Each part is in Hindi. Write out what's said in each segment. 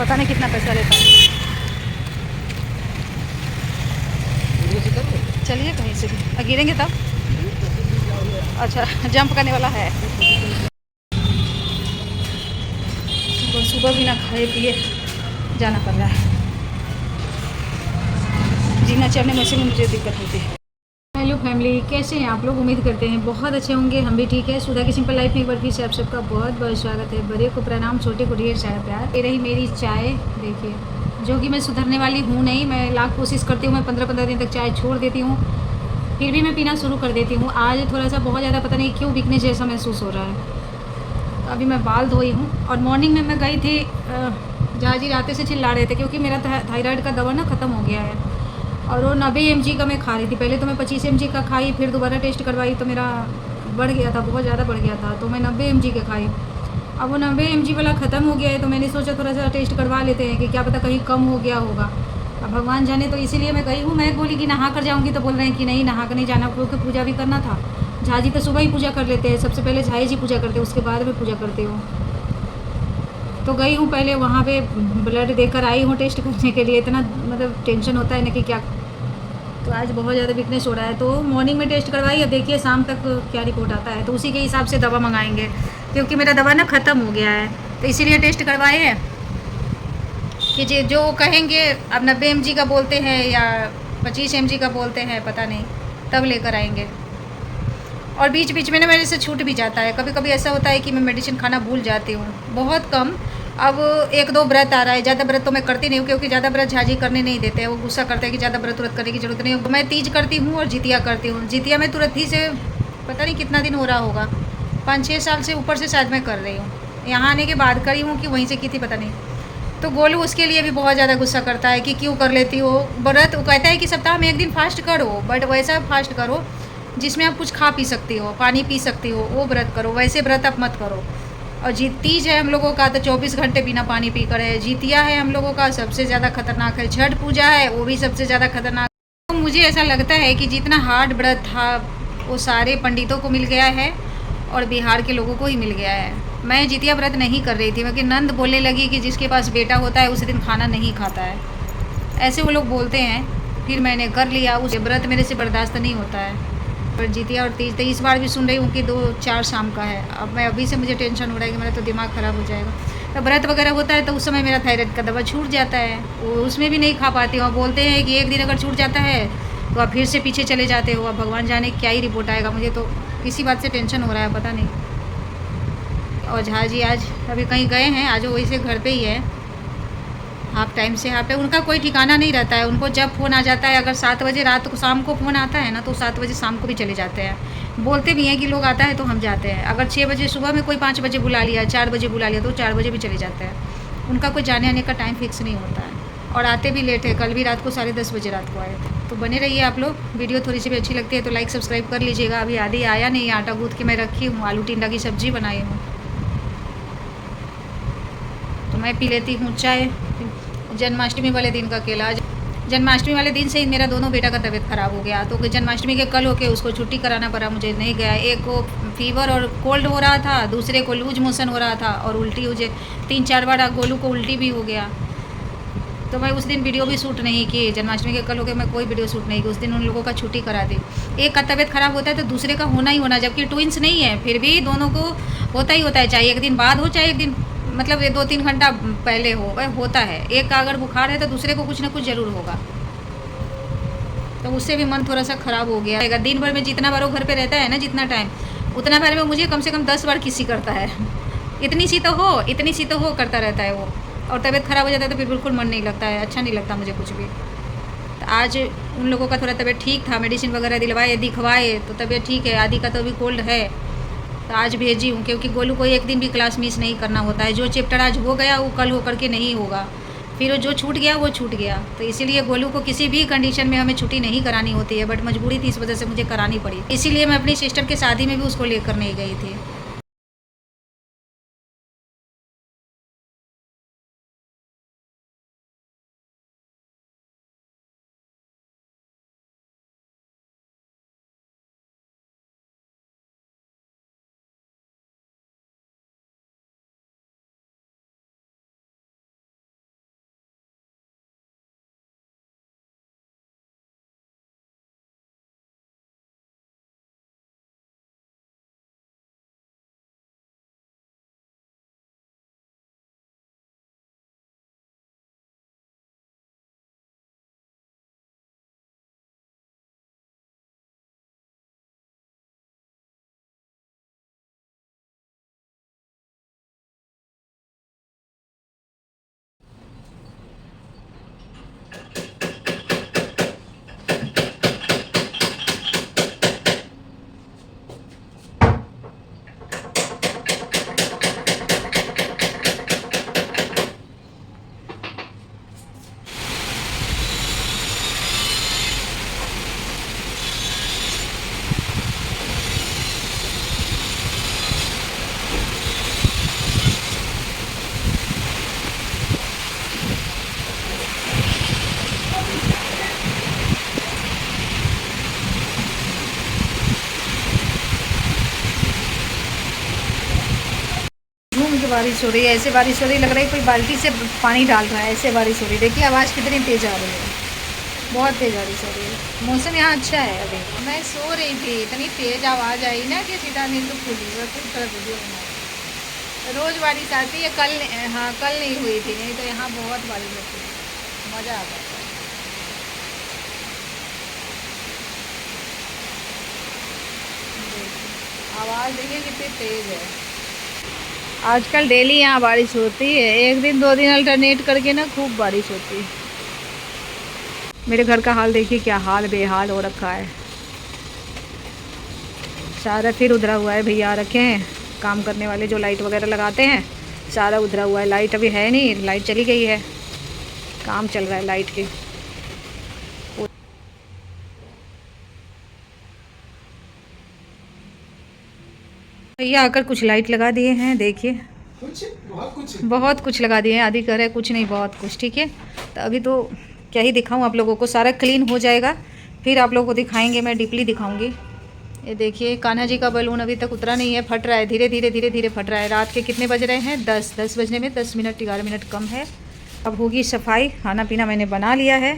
पता नहीं कितना पैसा लेता है। चलिए कहीं से भी गिरेंगे तब। अच्छा जंप करने वाला है। सुबह भी ना खाए पिए जाना पड़ रहा है। जीना चढ़ने में से भी मुझे दिक्कत होती है। हेलो फैमिली, कैसे हैं आप लोग? उम्मीद करते हैं बहुत अच्छे होंगे। हम भी ठीक है। सुधा की सिंपल लाइफ में एक बार फिर से आप सबका बहुत बहुत स्वागत है। बड़े को प्रणाम, छोटे को ढेर सारा प्यार। ये रही मेरी चाय, देखिए, जो कि मैं सुधरने वाली हूँ नहीं। मैं लाख कोशिश करती हूँ, मैं 15-15 दिन तक चाय छोड़ देती हूँ, फिर भी मैं पीना शुरू कर देती हूँ। आज थोड़ा सा बहुत ज़्यादा पता नहीं क्यों वीकनेस जैसा महसूस हो रहा है। तो अभी मैं बाल धोई हूँ और मॉर्निंग में मैं गई थी। जहाजी रातें से चिल्ला रहे थे क्योंकि मेरा थायराइड का दवा ना ख़त्म हो गया है और वो 90 mg का मैं खा रही थी। पहले तो मैं 25 mg का खाई, फिर दोबारा टेस्ट करवाई तो मेरा बढ़ गया था, बहुत ज़्यादा बढ़ गया था, तो मैं 90 mg का खाई। अब वो 90 mg वाला ख़त्म हो गया है तो मैंने सोचा थोड़ा सा टेस्ट करवा लेते हैं कि क्या पता कहीं कम हो गया होगा। अब भगवान जाने, तो इसीलिए मैं गई हूँ। मैं बोली कि नहा कर जाऊँगी तो बोल रहे हैं कि नहीं, नहा कर नहीं जाना, क्योंकि पूजा भी करना था। झाजी तो सुबह ही पूजा कर लेते हैं, सबसे पहले झाई जी पूजा करते हैं, उसके बाद में पूजा करती हूँ। तो गई हूँ पहले वहाँ पे, ब्लड देकर आई हूँ टेस्ट करने के लिए। इतना मतलब टेंशन होता है ना कि क्या। तो आज बहुत ज़्यादा वीकनेस हो रहा है तो मॉर्निंग में टेस्ट करवाई। अब देखिए शाम तक क्या रिपोर्ट आता है, तो उसी के हिसाब से दवा मंगाएंगे, क्योंकि मेरा दवा ना ख़त्म हो गया है। तो इसीलिए टेस्ट करवाए हैं कि जो कहेंगे। अब 90 mg का बोलते हैं या 25 mg का बोलते हैं, पता नहीं, तब लेकर आएंगे। और बीच बीच में ना मेरे से छूट भी जाता है। कभी कभी ऐसा होता है कि मैं मेडिसिन खाना भूल जाती हूँ, बहुत कम। अब 1-2 व्रत आ रहा है, ज़्यादा व्रत तो मैं करती नहीं हूँ, क्योंकि ज़्यादा व्रत झाजी करने नहीं देते हैं। वो गुस्सा करते हैं कि ज़्यादा व्रत व्रत करने की जरूरत नहीं है। मैं तीज करती हूँ और जितिया करती हूँ। जितिया में तुरंत ही से पता नहीं कितना दिन हो रहा होगा, 5-6 साल से ऊपर से शायद मैं कर रही हूँ। यहाँ आने के बाद करी हूँ कि वहीं से की थी, पता नहीं। तो गोलू उसके लिए भी बहुत ज़्यादा गुस्सा करता है कि क्यों कर लेती हो व्रत। वो कहता है कि सप्ताह में 1 दिन फास्ट करो, बट वैसा फास्ट करो जिसमें आप कुछ खा पी सकती हो, पानी पी सकती हो, वो व्रत करो। वैसे व्रत आप मत करो। और तीज है हम लोगों का तो 24 घंटे बिना पानी पी कर है। जितिया है हम लोगों का, सबसे ज़्यादा खतरनाक है। छठ पूजा है, वो भी सबसे ज़्यादा खतरनाक। तो मुझे ऐसा लगता है कि जितना हार्ड व्रत था वो सारे पंडितों को मिल गया है और बिहार के लोगों को ही मिल गया है। मैं जितिया व्रत नहीं कर रही थी, क्योंकि नंद बोलने लगी कि जिसके पास बेटा होता है उस दिन खाना नहीं खाता है, ऐसे वो लोग बोलते हैं। फिर मैंने कर लिया, उस व्रत मेरे से बर्दाश्त नहीं होता है। पर जितिया और तीज तो इस बार भी सुन रही हूँ कि 2-4 शाम का है। अब मैं अभी से मुझे टेंशन हो रहा है कि मेरा तो दिमाग ख़राब हो जाएगा। तो व्रत वगैरह होता है तो उस समय मेरा थायराइड का दवा छूट जाता है, वो उसमें भी नहीं खा पाती हूँ। बोलते हैं कि एक दिन अगर छूट जाता है तो आप फिर से पीछे चले जाते हो। अब भगवान जाने क्या ही रिपोर्ट आएगा। मुझे तो इसी बात से टेंशन हो रहा है, पता नहीं। और झा जी आज अभी कहीं गए हैं, आज वो वैसे घर पे ही है। हाफ टाइम से यहाँ पे उनका कोई ठिकाना नहीं रहता है। उनको जब फ़ोन आ जाता है, अगर 7 बजे रात को शाम को फ़ोन आता है ना, तो 7 बजे शाम को भी चले जाते हैं। बोलते भी हैं कि लोग आता है तो हम जाते हैं। अगर 6 बजे सुबह में कोई 5 बजे बुला लिया, 4 बजे बुला लिया, तो 4 बजे भी चले जाते हैं। उनका कोई जाने आने का टाइम फिक्स नहीं होता है और आते भी लेट है। कल भी रात को 10:30 बजे रात को आए थे। तो बने रहिए आप लोग। वीडियो थोड़ी सी भी अच्छी लगती है तो लाइक सब्सक्राइब कर लीजिएगा। अभी आदि आया नहीं, आटा गूँथ के मैं रखी हूँ, आलू टिंडा की सब्ज़ी बनाई हूँ, तो मैं पी लेती हूँ चाय। जन्माष्टमी वाले दिन का केला, जन्माष्टमी वाले दिन से ही मेरा दोनों बेटा का तबीयत ख़राब हो गया। तो जन्माष्टमी के कल होके उसको छुट्टी कराना पड़ा, मुझे नहीं गया। एक को फीवर और कोल्ड हो रहा था, दूसरे को लूज मोशन हो रहा था और उल्टी, मुझे 3-4 बार गोलू को उल्टी भी हो गया। तो मैं उस दिन वीडियो भी शूट नहीं की। जन्माष्टमी के कल होके मैं कोई वीडियो शूट नहीं की। उस दिन उन लोगों का छुट्टी करा दी। एक का तबीयत ख़राब होता है तो दूसरे का होना ही होना, जबकि ट्विंस नहीं है, फिर भी दोनों को होता ही होता है। चाहे एक दिन बाद हो, चाहे एक दिन मतलब ये 2-3 घंटा पहले हो, वह होता है। एक का अगर बुखार है तो दूसरे को कुछ ना कुछ ज़रूर होगा। तो उससे भी मन थोड़ा सा ख़राब हो गया है। दिन भर में जितना बार वो घर पे रहता है ना, जितना टाइम, उतना बार में मुझे कम से कम 10 बार किसी करता है। इतनी सी तो हो, इतनी सी तो हो करता रहता है वो। और तबीयत ख़राब हो जाता है तो फिर बिल्कुल मन नहीं लगता है, अच्छा नहीं लगता मुझे कुछ भी। तो आज उन लोगों का थोड़ा तबीयत ठीक था, मेडिसिन वगैरह दिलवाए दिखवाए तो तबीयत ठीक है। आदि का तो अभी कोल्ड है, तो आज भेजी हूँ, क्योंकि गोलू को एक दिन भी क्लास मिस नहीं करना होता है। जो चैप्टर आज हो गया वो कल हो करके नहीं होगा, फिर जो छूट गया वो छूट गया। तो इसीलिए गोलू को किसी भी कंडीशन में हमें छुट्टी नहीं करानी होती है, बट मजबूरी थी, इस वजह से मुझे करानी पड़ी। इसीलिए मैं अपनी सिस्टर के शादी में भी उसको लेकर नहीं गई थी। बारिश हो रही है, ऐसे बारिश हो रही लग रहा है कोई बाल्टी से पानी डाल रहा है, ऐसे बारिश हो रही है। देखिए आवाज़ कितनी तेज़ आ रही है, बहुत तेज़ बारिश हो रही है। मौसम यहाँ अच्छा है अभी। मैं सो रही थी, इतनी तेज़ आवाज़ आई ना कि सीधा नींद खुली, मैं कुछ तरह वीडियो बनाई। रोज़ बारिश आती है, कल हाँ कल नहीं हुई थी, नहीं तो यहाँ बहुत बारिश होती है, मज़ा आता है। आवाज़ देखिए कितनी तेज़ है। आजकल डेली यहाँ बारिश होती है, एक दिन 2 दिन अल्टरनेट करके ना खूब बारिश होती है। मेरे घर का हाल देखिए, क्या हाल बेहाल हो रखा है। सारा फिर उधरा हुआ है, भैया रखे हैं काम करने वाले जो लाइट वगैरह लगाते हैं, सारा उधरा हुआ है। लाइट अभी है नहीं, लाइट चली गई है, काम चल रहा है लाइट के। भैया आकर कुछ लाइट लगा दिए हैं, देखिए बहुत कुछ लगा दिए हैं। आदि कह रहे हैं कुछ नहीं, बहुत कुछ। ठीक है, तो अभी तो क्या ही दिखाऊं आप लोगों को, सारा क्लीन हो जाएगा फिर आप लोगों को दिखाएंगे, मैं डीपली दिखाऊंगी। ये देखिए कान्हा जी का बलून अभी तक उतरा नहीं है, फट रहा है, धीरे धीरे धीरे धीरे फट रहा है। रात के कितने बज रहे हैं? 10 बजने में 10 मिनट 11 मिनट कम है। अब होगी सफाई। खाना पीना मैंने बना लिया है,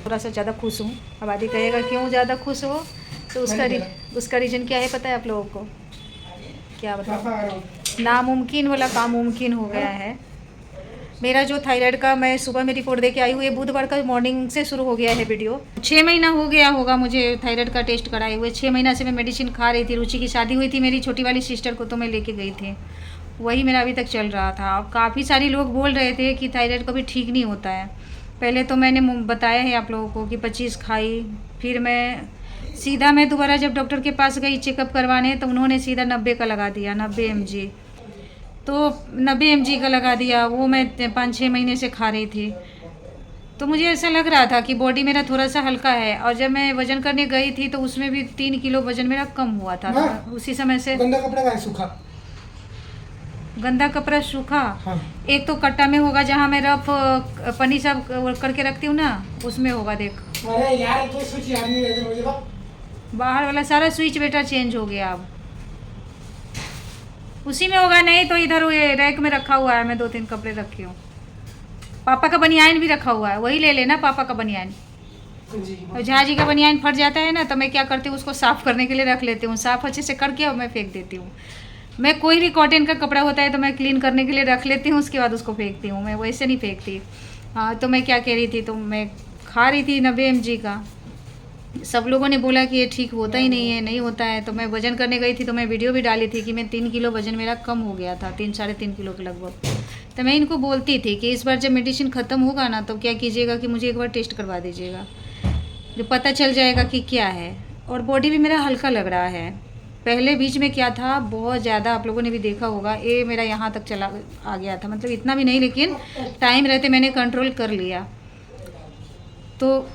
थोड़ा सा ज़्यादा खुश हूँ। अब आदि कहेगा क्यों ज़्यादा खुश हो, तो उसका रीज़न क्या है पता है आप लोगों को? क्या बताऊँ, नामुमकिन वाला काम मुमकिन हो गया है। मेरा जो थायराइड का, मैं सुबह में रिपोर्ट दे के आई हुई है, बुधवार का मॉर्निंग से शुरू हो गया है वीडियो। 6 महीना हो गया होगा मुझे थायराइड का टेस्ट कराए हुए। 6 महीना से मैं मेडिसिन खा रही थी। रुचि की शादी हुई थी मेरी छोटी वाली सिस्टर को, तो मैं लेके गई थी, वही मेरा अभी तक चल रहा था। काफ़ी सारे लोग बोल रहे थे कि थायराइड कभी ठीक नहीं होता है। पहले तो मैंने बताया है आप लोगों को कि 25 खाई, फिर मैं दोबारा जब डॉक्टर के पास गई चेकअप करवाने, तो उन्होंने सीधा 90 का लगा दिया, 90 mg। तो 90 mg का लगा दिया, वो मैं 5-6 महीने से खा रही थी। तो मुझे ऐसा लग रहा था कि बॉडी मेरा थोड़ा सा हल्का है। और जब मैं वजन करने गई थी तो उसमें भी 3 किलो वजन मेरा कम हुआ था। तो उसी समय से गंदा कपड़ा का है, सूखा गंदा कपड़ा सूखा। हाँ। एक तो कट्टा में होगा जहाँ मैं रफ पन्नी सब करके रखती हूँ ना, उसमें होगा देख। अरे यार तो स्विच याद नहीं रहता मुझे। बाहर वाला सारा स्विच बेटा चेंज हो गया, अब उसी में होगा। नहीं तो इधर ये रैक में रखा हुआ है, मैं 2-3 कपड़े रखी हूँ। पापा का बनियान भी रखा हुआ है, वही ले लेना पापा का बनियान। और झाजी का बनियान फट जाता है ना, तो मैं क्या करती हूँ उसको साफ़ करने के लिए रख लेती हूँ। साफ़ अच्छे से करके और मैं फेंक देती हूँ। मैं कोई भी कॉटन का कपड़ा होता है तो मैं क्लीन करने के लिए रख लेती हूँ, उसके बाद उसको फेंकती हूँ, मैं वैसे नहीं फेंकती। हाँ, तो मैं क्या कह रही थी, तो मैं खा रही थी 90 mg का। सब लोगों ने बोला कि ये ठीक होता ही नहीं है, नहीं होता है। तो मैं वज़न करने गई थी, तो मैं वीडियो भी डाली थी कि मैं 3 किलो वज़न मेरा कम हो गया था, 3-3.5 किलो के लगभग। तो मैं इनको बोलती थी कि इस बार जब मेडिसिन ख़त्म होगा ना, तो क्या कीजिएगा कि मुझे एक बार टेस्ट करवा दीजिएगा, जो पता चल जाएगा कि क्या है। और बॉडी भी मेरा हल्का लग रहा है। पहले बीच में क्या था, बहुत ज़्यादा, आप लोगों ने भी देखा होगा, ये मेरा यहाँ तक चला आ गया था, मतलब इतना भी नहीं, लेकिन टाइम रहते मैंने कंट्रोल कर लिया। तो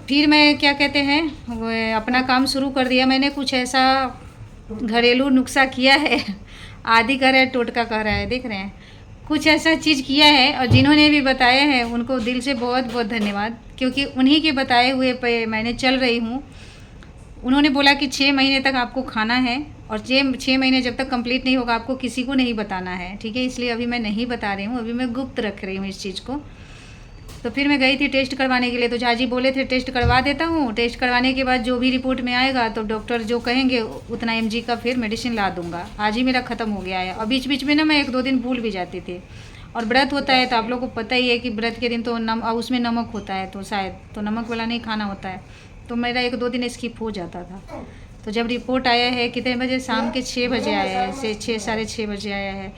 फिर मैं क्या कहते हैं, अपना काम शुरू कर दिया मैंने। कुछ ऐसा घरेलू नुस्खा किया है, आदि कह रहा है, टोटका कह रहा है, देख रहे हैं, कुछ ऐसा चीज़ किया है। और जिन्होंने भी बताए हैं उनको दिल से बहुत बहुत धन्यवाद, क्योंकि उन्हीं के बताए हुए पे मैंने चल रही हूँ। उन्होंने बोला कि 6 महीने तक आपको खाना है, और 6 महीने जब तक कंप्लीट नहीं होगा आपको किसी को नहीं बताना है, ठीक है। इसलिए अभी मैं नहीं बता रही हूँ, अभी मैं गुप्त रख रही हूँ इस चीज़ को। तो फिर मैं गई थी टेस्ट करवाने के लिए, तो झाजी बोले थे टेस्ट करवा देता हूँ, टेस्ट करवाने के बाद जो भी रिपोर्ट में आएगा तो डॉक्टर जो कहेंगे उतना mg का फिर मेडिसिन ला दूँगा। आज ही मेरा ख़त्म हो गया है। और बीच बीच में ना मैं 1-2 दिन भूल भी जाती थी। और व्रत होता है तो आप लोगों को पता ही है कि व्रत के दिन तो उसमें नमक होता है, तो शायद तो नमक वाला नहीं खाना होता है, तो मेरा 1-2 दिन स्किप हो जाता था। तो जब रिपोर्ट आया है कितने बजे, शाम के 6 बजे आया है, 6-6:30 बजे आया है।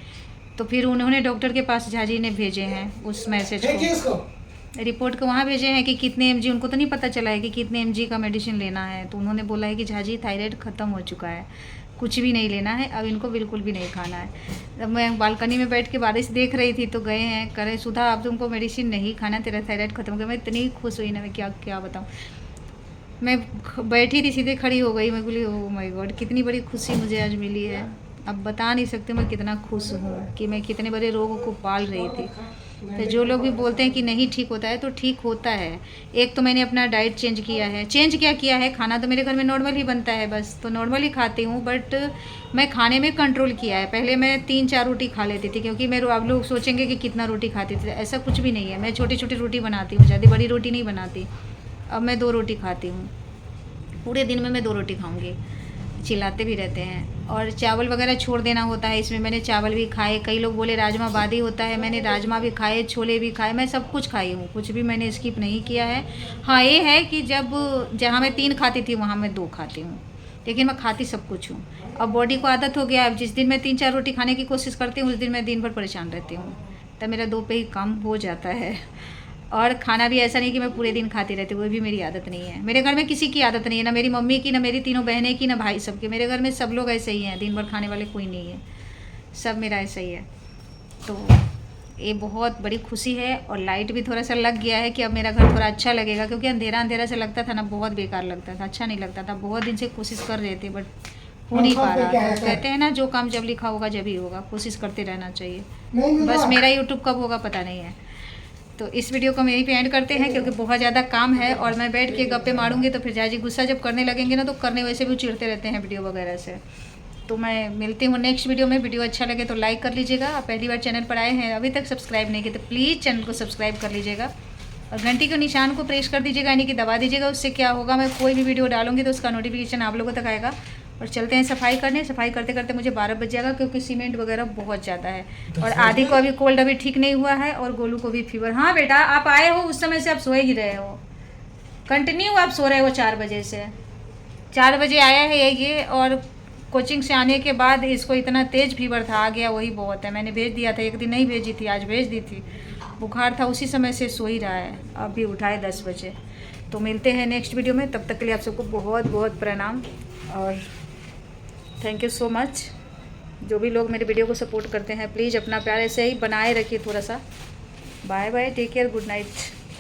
तो फिर उन्होंने डॉक्टर के पास झाजी ने भेजे हैं उस मैसेज को, रिपोर्ट को वहाँ भेजे हैं कि कितने mg, उनको तो नहीं पता चला है कि कितने mg का मेडिसिन लेना है। तो उन्होंने बोला है कि झाजी थायराइड ख़त्म हो चुका है, कुछ भी नहीं लेना है, अब इनको बिल्कुल भी नहीं खाना है। जब मैं बालकनी में बैठ के बारिश देख रही थी तो गए हैं, करे सुधा अब तुमको मेडिसिन नहीं खाना, तेरा थायराइड ख़त्म हो गया। मैं इतनी खुश हुई ना, मैं क्या क्या बताऊँ। मैं बैठी थी, सीधे खड़ी हो गई, मैं बोली ओह माय गॉड, कितनी बड़ी खुशी मुझे आज मिली है। अब बता नहीं सकती मैं कितना खुश हूँ कि मैं कितने बड़े रोग को पाल रही थी। तो जो लोग भी बोलते हैं कि नहीं ठीक होता है, तो ठीक होता है। एक तो मैंने अपना डाइट चेंज किया है। चेंज क्या किया है, खाना तो मेरे घर में नॉर्मल ही बनता है, बस तो नॉर्मल ही खाती हूँ, बट मैं खाने में कंट्रोल किया है। पहले मैं 3-4 रोटी खा लेती थी, क्योंकि मेरे आप लोग सोचेंगे कि कितना रोटी खाती थी, ऐसा कुछ भी नहीं है। मैं छोटी छोटी रोटी बनाती हूँ, ज़्यादा बड़ी रोटी नहीं बनाती। अब मैं 2 रोटी खाती हूँ, पूरे दिन में मैं 2 रोटी खाऊँगी। चिल्लाते भी रहते हैं। और चावल वगैरह छोड़ देना होता है इसमें। मैंने चावल भी खाए, कई लोग बोले राजमा बादी होता है, मैंने राजमा भी खाए, छोले भी खाए, मैं सब कुछ खाई हूँ, कुछ भी मैंने स्किप नहीं किया है। हाँ, ये है कि जहाँ मैं 3 खाती थी वहाँ मैं 2 खाती हूँ, लेकिन मैं खाती सब कुछ हूँ। अब बॉडी को आदत हो गया। अब जिस दिन मैं 3-4 रोटी खाने की कोशिश करती हूँ, उस दिन मैं दिन भर परेशान रहती हूँ, तब मेरा 2 पे ही कम हो जाता है। और खाना भी ऐसा नहीं कि मैं पूरे दिन खाती रहती हूँ, वो भी मेरी आदत नहीं है। मेरे घर में किसी की आदत नहीं है, ना मेरी मम्मी की, ना मेरी तीनों बहनें की, ना भाई सबके। मेरे घर में सब लोग ऐसे ही हैं, दिन भर खाने वाले कोई नहीं है, सब मेरा ऐसा ही है। तो ये बहुत बड़ी खुशी है। और लाइट भी थोड़ा सा लग गया है कि अब मेरा घर थोड़ा अच्छा लगेगा, क्योंकि अंधेरा अंधेरा से लगता था ना, बहुत बेकार लगता था, अच्छा नहीं लगता था। बहुत दिन से कोशिश कर रहे थे, बट हो नहीं पा रहा था। कहते हैं ना, जो काम जब लिखा होगा जब ही होगा, कोशिश करते रहना चाहिए। बस मेरा यूट्यूब कब होगा पता नहीं है। तो इस वीडियो को हम यहीं पे एंड करते हैं, क्योंकि बहुत ज़्यादा काम है और मैं बैठ के गप्पे मारूंगी तो फिर जाजी गुस्सा जब करने लगेंगे ना, तो करने वैसे भी चिढ़ते रहते हैं वीडियो वगैरह से। तो मैं मिलती हूँ नेक्स्ट वीडियो में। वीडियो अच्छा लगे तो लाइक कर लीजिएगा। आप पहली बार चैनल पर आए हैं, अभी तक सब्सक्राइब नहीं किया, तो प्लीज़ चैनल को सब्सक्राइब कर लीजिएगा और घंटी के निशान को प्रेस कर दीजिएगा, यानी कि दबा दीजिएगा। उससे क्या होगा, मैं कोई भी वीडियो डालूंगी तो उसका नोटिफिकेशन आप लोगों तक आएगा। और चलते हैं सफाई करने। सफाई करते करते मुझे 12 बज जाएगा, क्योंकि सीमेंट वगैरह बहुत ज़्यादा है। और आदि को अभी कोल्ड अभी ठीक नहीं हुआ है, और गोलू को भी फीवर। हाँ बेटा, आप आए हो उस समय से आप सोए ही रहे हो, कंटिन्यू आप सो रहे हो 4 बजे से। 4 बजे आया है ये, और कोचिंग से आने के बाद इसको इतना तेज़ फीवर था, आ गया वही बहुत है। मैंने भेज दिया था, एक दिन नहीं भेजी थी, आज भेज दी थी। बुखार था, उसी समय से सो ही रहा है, अभी उठाए 10 बजे। तो मिलते हैं नेक्स्ट वीडियो में, तब तक के लिए आप सबको बहुत बहुत प्रणाम और थैंक यू सो मच। जो भी लोग मेरे वीडियो को सपोर्ट करते हैं, प्लीज़ अपना प्यार ऐसे ही बनाए रखिए थोड़ा सा। Bye bye, take care, good night.